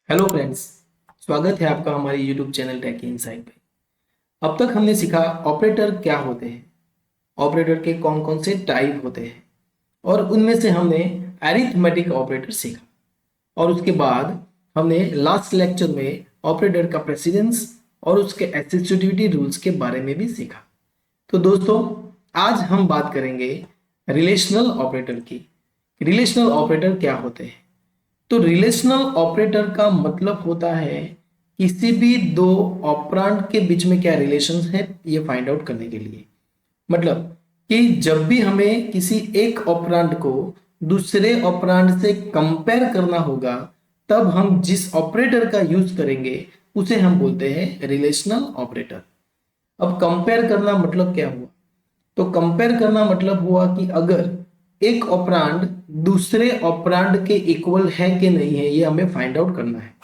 Hello friends, स्वागत है आपका हमारे यूट्यूब चैनल टेक इनसाइट पे। अब तक हमने सीखा ऑपरेटर क्या होते हैं, ऑपरेटर के कौन कौन से टाइप होते हैं और उनमें से हमने अरिथमेटिक ऑपरेटर सीखा। और उसके बाद हमने लास्ट लेक्चर में ऑपरेटर का प्रेसिडेंस और उसके एसोसिएटिविटी रूल्स के बारे में भी सीखा। तो दोस्तों, आज हम बात करेंगे रिलेशनल ऑपरेटर की। रिलेशनल ऑपरेटर क्या होते हैं? तो रिलेशनल ऑपरेटर का मतलब होता है किसी भी दो ऑपरांड के बीच में क्या रिलेशन है ये फाइंड आउट करने के लिए। मतलब कि जब भी हमें किसी एक ऑपरांड को दूसरे ऑपरांड से कंपेयर करना होगा, तब हम जिस ऑपरेटर का यूज करेंगे उसे हम बोलते हैं रिलेशनल ऑपरेटर। अब कंपेयर करना मतलब क्या हुआ? तो कंपेयर करना मतलब हुआ कि अगर एक ऑपरांड दूसरे ऑपरांड के इक्वल है कि नहीं है, ये हमें फाइंड आउट करना है।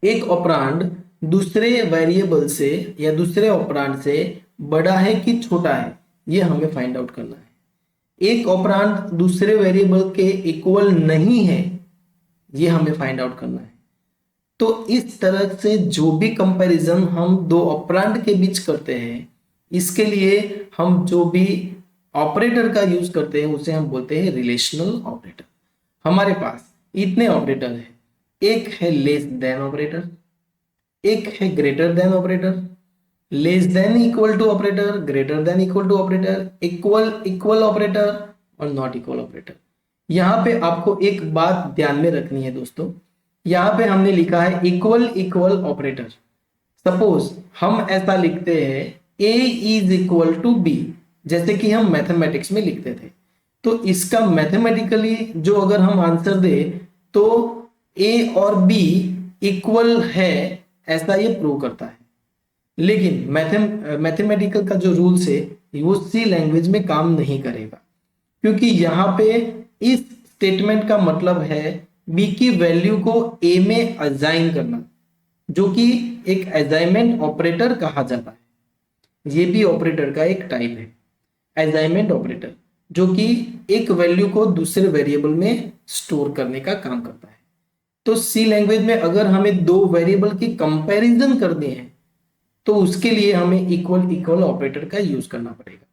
एक ऑपरांड दूसरे वेरिएबल से या दूसरे ऑपरांड से बड़ा है कि छोटा है, ये हमें फाइंड आउट करना है। एक ऑपरांड दूसरे वेरिएबल के इक्वल नहीं है, ये हमें फाइंड आउट करना है। तो इस तरह से जो भी कंपैरिजन हम दो ऑपरेंड के बीच करते हैं, इसके लिए हम जो भी ऑपरेटर का यूज करते हैं उसे हम बोलते हैं रिलेशनल ऑपरेटर। हमारे पास इतने ऑपरेटर हैं। एक है लेस देन ऑपरेटर, एक है greater than operator, less than equal to operator, greater than equal to operator, equal equal operator और नॉट इक्वल ऑपरेटर। यहाँ पे आपको एक बात ध्यान में रखनी है दोस्तों, यहाँ पे हमने लिखा है इक्वल इक्वल ऑपरेटर। सपोज हम ऐसा लिखते हैं ए इज इक्वल टू बी, जैसे कि हम मैथमेटिक्स में लिखते थे। तो इसका मैथमेटिकली जो अगर हम आंसर दे तो ए और बी इक्वल है, ऐसा ये प्रूव करता है। लेकिन मैथमेटिकल का जो रूल्स है वो सी लैंग्वेज में काम नहीं करेगा, क्योंकि यहाँ पे इस स्टेटमेंट का मतलब है बी की वैल्यू को ए में असाइन करना, जो कि एक असाइनमेंट ऑपरेटर कहा जाता है। ये भी ऑपरेटर का एक टाइप है, असाइनमेंट ऑपरेटर, जो कि एक वैल्यू को दूसरे वेरिएबल में स्टोर करने का काम करता है। तो सी लैंग्वेज में अगर हमें दो वेरिएबल की कंपैरिजन करनी है तो उसके लिए हमें इक्वल इक्वल ऑपरेटर का यूज करना पड़ेगा।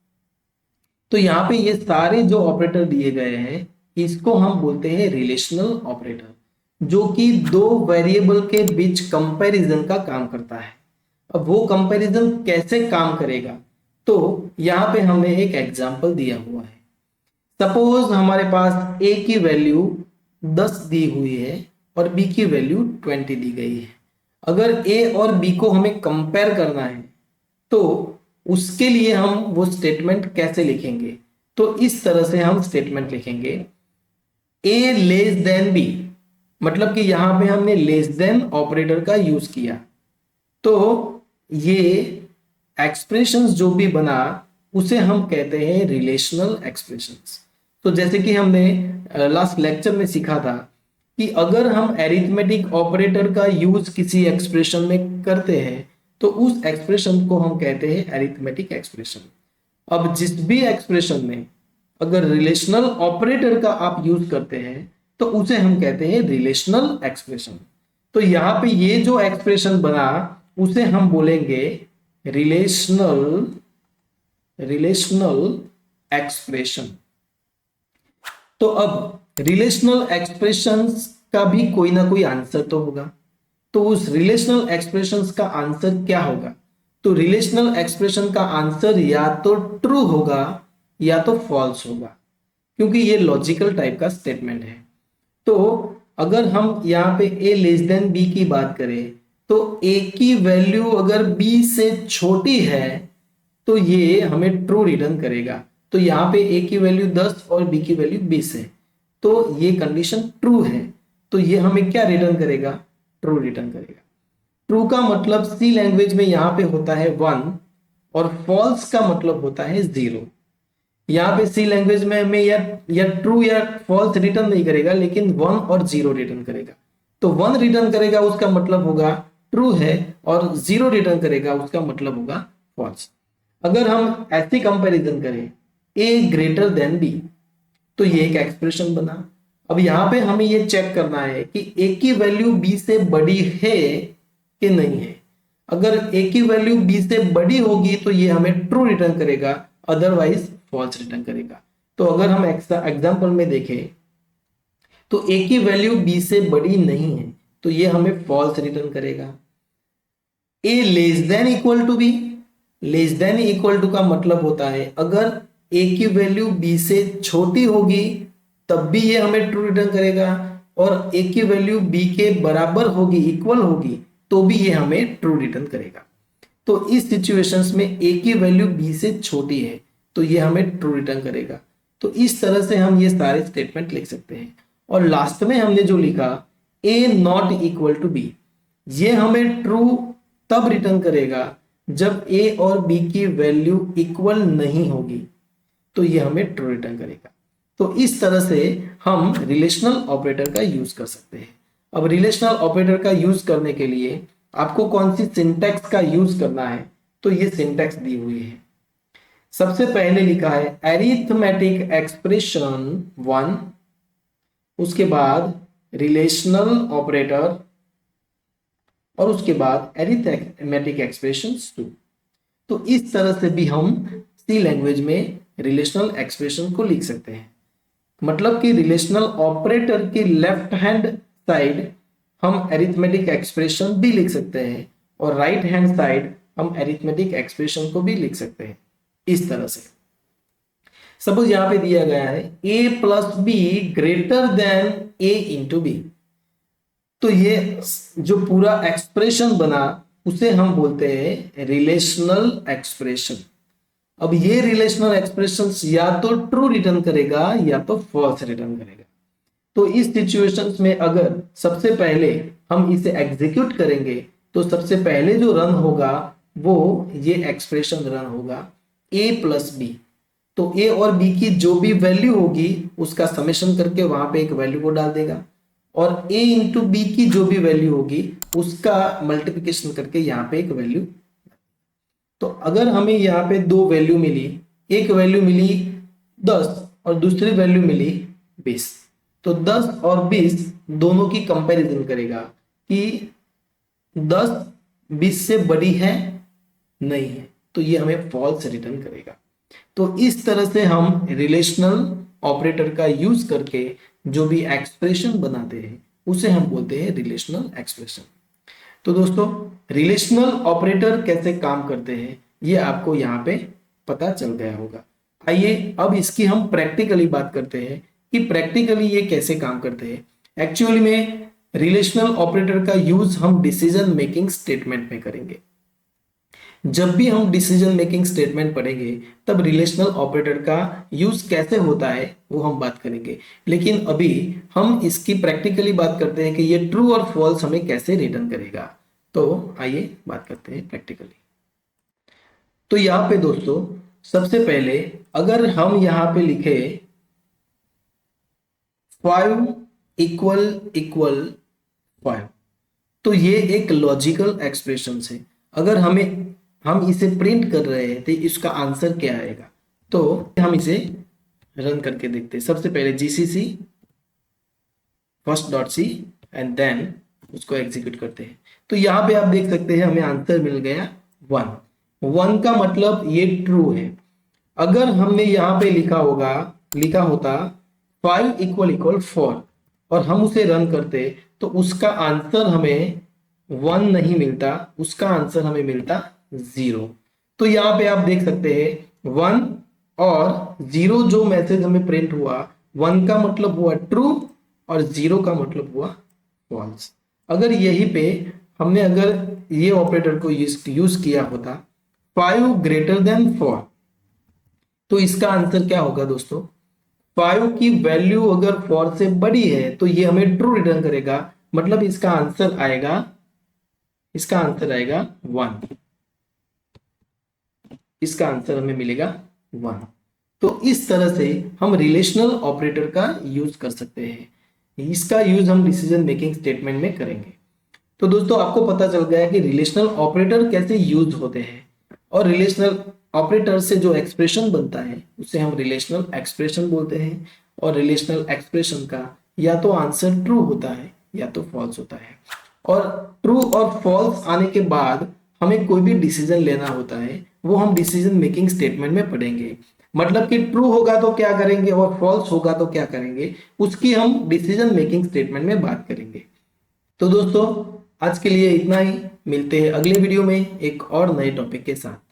तो यहाँ पे ये सारे जो ऑपरेटर दिए गए हैं इसको हम बोलते हैं रिलेशनल ऑपरेटर, जो कि दो वेरिएबल के बीच कंपैरिजन का काम करता है। अब वो कंपैरिजन कैसे काम करेगा, तो यहाँ पे हमने एक एग्जांपल दिया हुआ है। सपोज हमारे पास ए की वैल्यू 10 दी हुई है और बी की वैल्यू 20 दी गई है। अगर ए और बी को हमें कंपेयर करना है तो उसके लिए हम वो स्टेटमेंट कैसे लिखेंगे? तो इस तरह से हम स्टेटमेंट लिखेंगे ए लेस देन बी, मतलब कि यहां पे हमने लेस देन ऑपरेटर का यूज किया। तो ये एक्सप्रेशंस जो भी बना उसे हम कहते हैं रिलेशनल एक्सप्रेशंस। तो जैसे कि हमने लास्ट लेक्चर में सीखा था कि अगर हम एरिथमेटिक ऑपरेटर का यूज किसी एक्सप्रेशन में करते हैं तो उस एक्सप्रेशन को हम कहते हैं एरिथमेटिक एक्सप्रेशन। अब जिस भी एक्सप्रेशन में अगर रिलेशनल ऑपरेटर का आप यूज करते हैं तो उसे हम कहते हैं रिलेशनल एक्सप्रेशन। तो यहाँ पे ये जो एक्सप्रेशन बना उसे हम बोलेंगे रिलेशनल रिलेशनल एक्सप्रेशन। तो अब रिलेशनल एक्सप्रेशंस का भी कोई ना कोई आंसर तो होगा। तो उस रिलेशनल एक्सप्रेशंस का आंसर क्या होगा? तो रिलेशनल एक्सप्रेशन का आंसर या तो ट्रू होगा या तो फॉल्स होगा, क्योंकि ये लॉजिकल टाइप का स्टेटमेंट है। तो अगर हम यहाँ पे a लेस देन b की बात करें तो a की वैल्यू अगर b से छोटी है तो ये हमें ट्रू रिटर्न करेगा। तो यहाँ पे a की वैल्यू 10 और b की वैल्यू 20 है, तो ये कंडीशन ट्रू है। तो ये हमें क्या रिटर्न करेगा? ट्रू रिटर्न करेगा। ट्रू का मतलब सी लैंग्वेज में यहाँ पे होता है 1 और फॉल्स का मतलब होता है 0। यहाँ पे सी लैंग्वेज में हमें या ट्रू या फॉल्स रिटर्न नहीं करेगा, लेकिन 1 और 0 रिटर्न करेगा। तो 1 रिटर्न करेगा उसका मतलब होगा ट्रू है, और 0 रिटर्न करेगा उसका मतलब होगा फॉल्स। अगर हम ऐसी कंपैरिजन करें a ग्रेटर देन b, तो ये एक एक्सप्रेशन बना अब यहाँ पे हमें ये चेक करना है कि a की वैल्यू b से बड़ी है कि नहीं है। अगर a की वैल्यू b से बड़ी होगी तो ये हमें ट्रू रिटर्न करेगा, अदरवाइज फॉल्स रिटर्न करेगा। तो अगर हम एग्जाम्पल में देखें तो a की वैल्यू b से बड़ी नहीं है तो ये हमें फॉल्स रिटर्न करेगा। a less than equal to b, less than equal to का मतलब होता है अगर a की वैल्यू b से छोटी होगी तब भी ये हमें ट्रू रिटर्न करेगा, और a की वैल्यू b के बराबर होगी, इक्वल होगी, तो भी ये हमें ट्रू रिटर्न करेगा। तो इस सिचुएशंस में a की वैल्यू b से छोटी है तो ये हमें ट्रू रिटर्न करेगा। तो इस तरह से हम ये सारे स्टेटमेंट लिख सकते हैं। और लास्ट में हमने जो लिखा a not equal to b, ये हमें ट्रू तब रिटर्न करेगा जब a और b की वैल्यू इक्वल नहीं होगी, तो ये हमें ट्रू रिटर्न करेगा। तो इस तरह से हम रिलेशनल ऑपरेटर का यूज कर सकते हैं। अब रिलेशनल ऑपरेटर का यूज करने के लिए आपको कौन सी सिंटैक्स का यूज करना है, तो ये सिंटैक्स दी हुई है। सबसे पहले लिखा है अरिथमेटिक एक्सप्रेशन 1, उसके बाद रिलेशनल ऑपरेटर, और उसके बाद अरिथमेटिक एक्सप्रेशंस 2। तो इस तरह से भी हम सी लैंग्वेज में रिलेशनल एक्सप्रेशन को लिख सकते हैं। मतलब कि रिलेशनल ऑपरेटर की लेफ्ट हैंड साइड हम अरिथमेटिक एक्सप्रेशन भी लिख सकते हैं, और राइट हैंड साइड हम अरिथमेटिक एक्सप्रेशन को भी लिख सकते हैं इस तरह से। सपोज यहां पे दिया गया है a plus B greater than a into B, तो ये जो पूरा एक्सप्रेशन बना उसे हम बोलते हैं रिलेशनल एक्सप्रेशन। अब ये रिलेशनल एक्सप्रेशन या तो ट्रू रिटर्न करेगा या तो फॉल्स रिटर्न करेगा। तो इस सिचुएशंस में अगर सबसे पहले हम इसे एग्जीक्यूट करेंगे तो सबसे पहले जो रन होगा वो ये एक्सप्रेशन रन होगा a प्लस बी। तो a और b की जो भी वैल्यू होगी उसका समेशन करके वहां पे एक वैल्यू को डाल देगा, और a इंटू बी की जो भी वैल्यू होगी उसका मल्टीप्लिकेशन करके यहाँ पे एक वैल्यू। तो अगर हमें यहाँ पे दो वैल्यू मिली, एक वैल्यू मिली 10 और दूसरी वैल्यू मिली 20, तो 10 और 20 दोनों की कंपैरिजन करेगा कि 10 20 से बड़ी है नहीं है, तो ये हमें फॉल्स रिटर्न करेगा। तो इस तरह से हम रिलेशनल ऑपरेटर का यूज करके जो भी एक्सप्रेशन बनाते हैं उसे हम बोलते हैं रिलेशनल एक्सप्रेशन। तो दोस्तों रिलेशनल ऑपरेटर कैसे काम करते हैं ये आपको यहाँ पे पता चल गया होगा। आइए अब इसकी हम प्रैक्टिकली बात करते हैं कि प्रैक्टिकली ये कैसे काम करते हैं। एक्चुअली में रिलेशनल ऑपरेटर का यूज हम डिसीजन मेकिंग स्टेटमेंट में करेंगे। जब भी हम डिसीजन मेकिंग स्टेटमेंट पढ़ेंगे तब रिलेशनल ऑपरेटर का यूज कैसे होता है वो हम बात करेंगे, लेकिन अभी हम इसकी प्रैक्टिकली बात करते हैं कि ये ट्रू और फॉल्स हमें कैसे रिटर्न करेगा। तो आइए बात करते हैं प्रैक्टिकली। तो यहाँ पे दोस्तों सबसे पहले अगर हम यहाँ पे लिखे 5 इक्वल इक्वल 5, तो ये एक लॉजिकल एक्सप्रेशन है। अगर हम इसे प्रिंट कर रहे हैं तो इसका आंसर क्या आएगा, तो हम इसे रन करके देखते हैं। सबसे पहले GCC first dot C and then उसको एग्जीक्यूट करते हैं। तो यहाँ पे आप देख सकते हैं हमें आंसर मिल गया 1 का मतलब ये ट्रू है। अगर हमने यहाँ पे लिखा होता 5 इक्वल इक्वल 4 और हम उसे रन करते तो उसका आंसर हमें 1 नहीं मिलता, उसका आंसर हमें मिलता 0। तो यहाँ पे आप देख सकते हैं 1 और 0 जो मैसेज हमें प्रिंट हुआ, 1 का मतलब हुआ ट्रू और 0 का मतलब हुआ फॉल्स। अगर यहीं पे हमने अगर ये ऑपरेटर को यूज किया होता 5 ग्रेटर देन 4, तो इसका आंसर क्या होगा दोस्तों, 5 की वैल्यू अगर 4 से बड़ी है तो ये हमें ट्रू रिटर्न करेगा, मतलब इसका आंसर आएगा 1। इसका आंसर हमें मिलेगा 1। तो इस तरह से हम रिलेशनल ऑपरेटर का यूज कर सकते हैं। इसका यूज हम डिसीजन मेकिंग स्टेटमेंट में करेंगे। तो दोस्तों आपको पता चल गया कि रिलेशनल ऑपरेटर कैसे यूज होते हैं, और रिलेशनल ऑपरेटर से जो एक्सप्रेशन बनता है उसे हम रिलेशनल एक्सप्रेशन बोलते हैं, और रिलेशनल एक्सप्रेशन का या तो आंसर ट्रू होता है या तो फॉल्स होता है। और ट्रू और फॉल्स आने के बाद हमें कोई भी डिसीजन लेना होता है, वो हम डिसीजन मेकिंग स्टेटमेंट में पढ़ेंगे। मतलब कि ट्रू होगा तो क्या करेंगे और फॉल्स होगा तो क्या करेंगे, उसकी हम डिसीजन मेकिंग स्टेटमेंट में बात करेंगे। तो दोस्तों आज के लिए इतना ही, मिलते हैं अगले वीडियो में एक और नए टॉपिक के साथ।